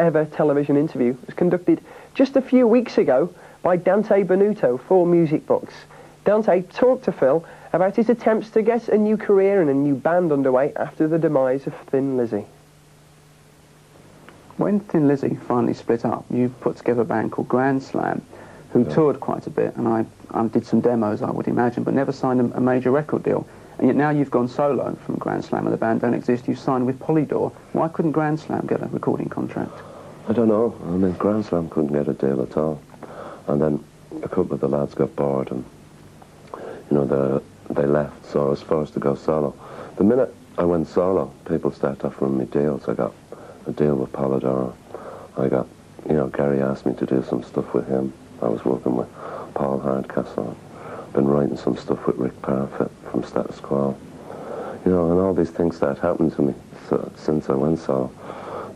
ever television interview was conducted just a few weeks ago by Dante Benuto for Music Box. Dante talked to Phil about his attempts to get a new career and a new band underway after the demise of Thin Lizzy. When Thin Lizzy finally split up, you put together a band called Grand Slam, who toured quite a bit, and I did some demos, I would imagine, but never signed a major record deal. And yet now you've gone solo from Grand Slam and the band don't exist. You signed with Polydor. Why couldn't Grand Slam get a recording contract? I don't know. I mean, Grand Slam couldn't get a deal at all. And then a couple of the lads got bored and, you know, they left, so I was forced to go solo. The minute I went solo, people started offering me deals. I got a deal with Polydor. I got, you know, Gary asked me to do some stuff with him. I was working with Paul Hardcastle. Been writing some stuff with Rick Parfitt from Status Quo. You know, and all these things started happening to me since I went solo.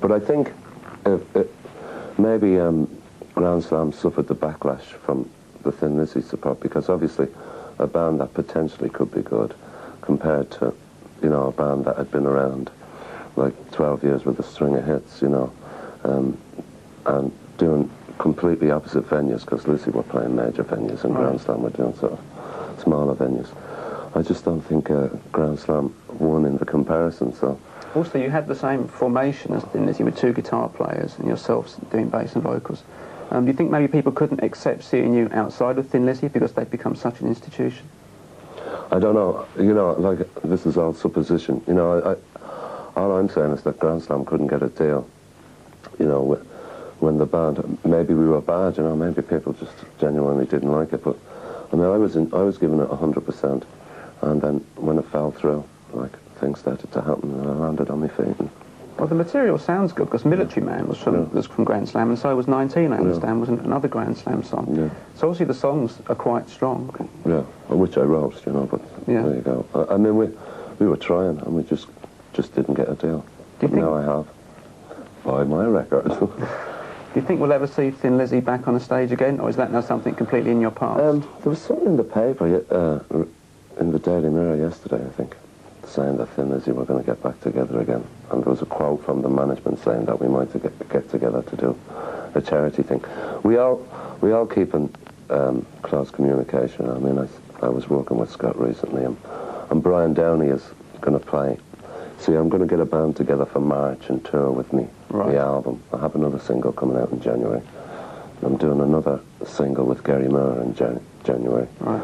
But I think maybe Grand Slam suffered the backlash from the Thin Lizzy support, because obviously a band that potentially could be good compared to, you know, a band that had been around like 12 years with a string of hits, you know, and doing completely opposite venues, because Lizzy were playing major venues and Grand Slam were doing sort of smaller venues. I just don't think Grand Slam won in the comparison, so... Also, you had the same formation as Thin Lizzy with two guitar players and yourself doing bass and vocals. Do you think maybe people couldn't accept seeing you outside of Thin Lizzy because they've become such an institution? I don't know. You know, like, this is all supposition. You know, all I'm saying is that Grand Slam couldn't get a deal, you know, when the band, maybe we were bad, you know, maybe people just genuinely didn't like it, but I mean, I was giving it 100%, and then when it fell through, like, things started to happen, and I landed on my feet. And well, the material sounds good, because Military Man was from Grand Slam, and so was 19, I understand, was another Grand Slam song. Yeah. So obviously the songs are quite strong. Yeah, which I wrote, you know, but there you go. I mean, we were trying, and we just didn't get a deal. Do you think... Now I have. Buy my record. Do you think we'll ever see Thin Lizzy back on the stage again, or is that now something completely in your past? There was something in the paper, in the Daily Mirror yesterday, I think, saying that Thin Lizzy were going to get back together again. And there was a quote from the management saying that we might get together to do a charity thing. We all keep in close communication. I mean, I was working with Scott recently, and Brian Downey is going to play. See, I'm going to get a band together for March and tour with me, the album. I have another single coming out in January. I'm doing another single with Gary Moore in January. Right.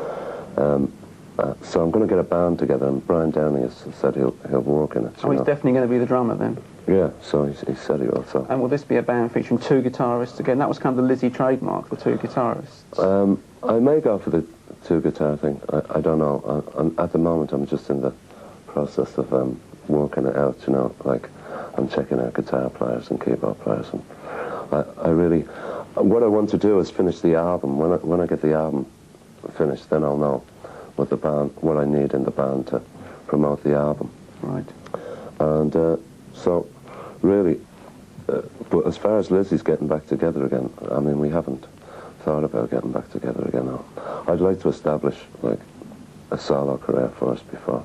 So I'm going to get a band together, and Brian Downey has said he'll work in it. Oh, he's definitely going to be the drummer then? Yeah, so he said he will. So. And will this be a band featuring two guitarists again? That was kind of the Lizzy trademark, the two guitarists. I may go for the two guitar thing. I don't know. At the moment, I'm just in the process of working it out, you know, like I'm checking out guitar players and keyboard players, and I really, what I want to do is finish the album. When I get the album finished, then I'll know what I need in the band to promote the album. Right. And so, really, but as far as Lizzy's getting back together again, I mean, we haven't thought about getting back together again. No. I'd like to establish, like, a solo career first before,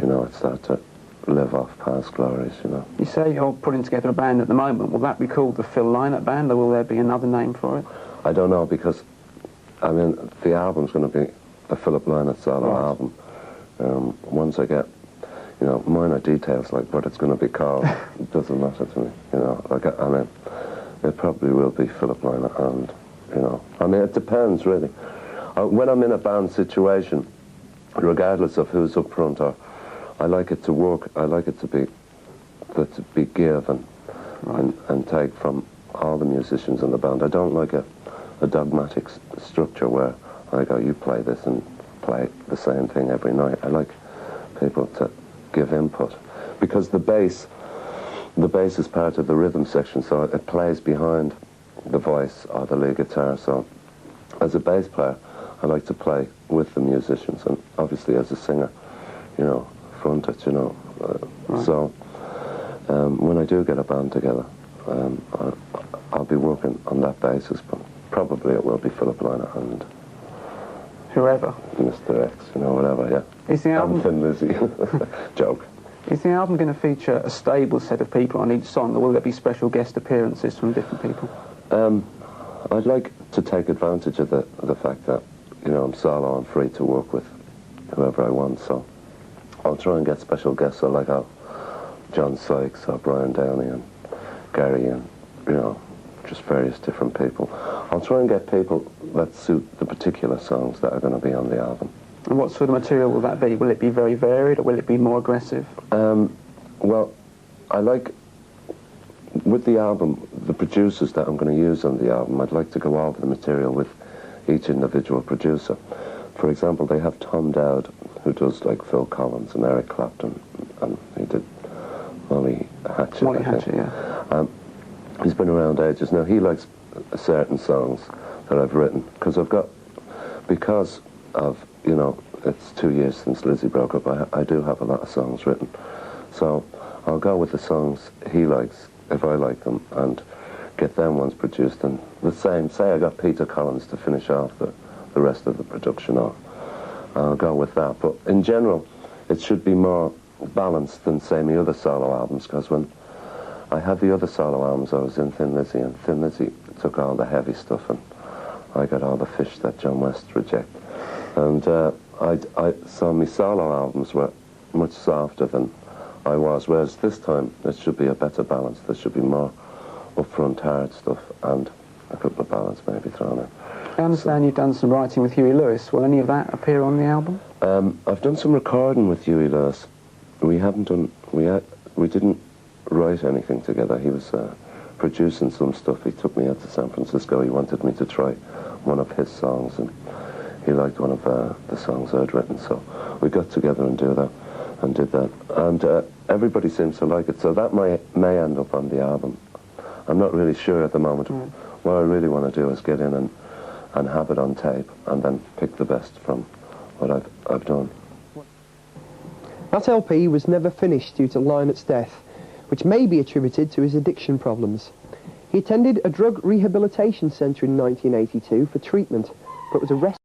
you know, I'd start to live off past glories, you know. You say you're putting together a band at the moment. Will that be called the Phil Lynott Band, or will there be another name for it? I don't know, because, I mean, the album's going to be a Philip Lynott solo album. Once I get, you know, minor details like what it's going to be called, it doesn't matter to me, you know. Like, I mean, it probably will be Philip Lynott, and, you know, I mean, it depends, really. When I'm in a band situation, regardless of who's up front, or I like it to work, I like it to be give and take from all the musicians in the band. I don't like a dogmatic structure where I go, you play this and play the same thing every night. I like people to give input, because the bass is part of the rhythm section, so it plays behind the voice or the lead guitar. So as a bass player, I like to play with the musicians, and obviously as a singer, you know, front it, you know. So when I do get a band together, I'll be working on that basis, but probably it will be Philip Lynott and whoever. Mr. X, you know, whatever, yeah. Is the album... Thin Lizzy. Joke. Is the album going to feature a stable set of people on each song, or will there be special guest appearances from different people? I'd like to take advantage of the fact that, you know, I'm solo and free to work with whoever I want, so I'll try and get special guests, so like John Sykes or Brian Downey and Gary and, you know, just various different people. I'll try and get people that suit the particular songs that are going to be on the album. And what sort of material will that be? Will it be very varied, or will it be more aggressive? Well, I like, with the album, the producers that I'm going to use on the album, I'd like to go over the material with each individual producer. For example, they have Tom Dowd, who does like Phil Collins and Eric Clapton, and he did Molly Hatchet. Molly Hatchet, yeah. He's been around ages. Now, he likes certain songs that I've written, because of, you know, it's 2 years since Lizzie broke up, I do have a lot of songs written. So I'll go with the songs he likes, if I like them, and get them ones produced. And the same, say I got Peter Collins to finish off the rest of the production off, I'll go with that. But in general, it should be more balanced than, say, my other solo albums, because when I had the other solo albums, I was in Thin Lizzy, and Thin Lizzy took all the heavy stuff, and I got all the fish that John West rejected. And I saw my solo albums were much softer than I was, whereas this time there should be a better balance. There should be more upfront hard stuff and a couple of ballads maybe thrown in. I understand you've done some writing with Huey Lewis. Will any of that appear on the album? I've done some recording with Huey Lewis. We didn't write anything together. He was producing some stuff. He took me out to San Francisco. He wanted me to try one of his songs, and he liked one of the songs I'd written, so we got together and did that. And everybody seems to like it, so that may end up on the album. I'm not really sure at the moment. What I really want to do is get in and have it on tape, and then pick the best from what I've done. That LP was never finished due to Lynott's death, which may be attributed to his addiction problems. He attended a drug rehabilitation centre in 1982 for treatment, but was arrested